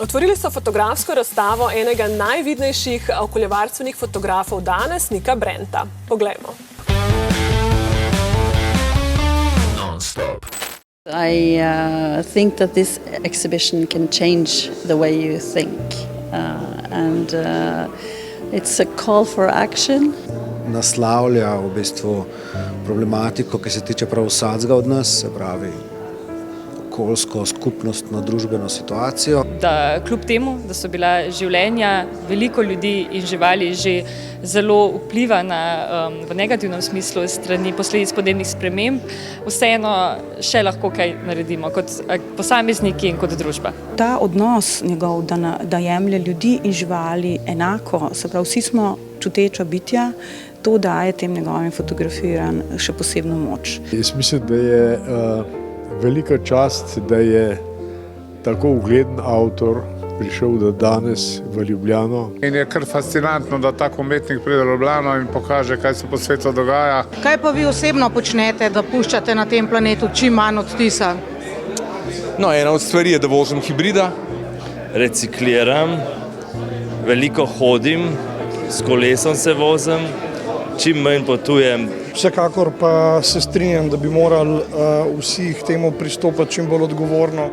Otvorili so fotografsko razstavo enega najvidnejših okoljevarstvenih fotografov danes, Nika Brenta. Poglejmo. I think that this exhibition can change the way you think, and it's a call for action. Naslavlja v bistvu problematiko, ki se tiče prav vsakega od nas, se pravi okoljsko, skupnostno, družbeno situacijo. Da kljub temu, da so bila življenja veliko ljudi in živali že zelo vpliva v negativnem smislu strani posledic podnebnih sprememb, vseeno še lahko kaj naredimo kot posamezniki in kot družba. Ta odnos njegov, da jemlje ljudi in živali enako, se pravi, vsi smo čuteča bitja, to daje tem njegovim fotografiram še posebno moč. Jaz mislim, da je velika čast, da je tako ugleden avtor prišel do danes v Ljubljano. In je kar fascinantno, da tak umetnik pride v Ljubljano in pokaže, kaj se po svetu dogaja. Kaj pa vi osebno počnete, da puščate na tem planetu čim manj odtisa? No, ena od stvari je, da vozim hibrida. Recikliram, veliko hodim, s kolesom se vozim, čim manj potujem. Vsekakor pa se strinjam, da bi morali vsi k temu pristopati čim bolj odgovorno.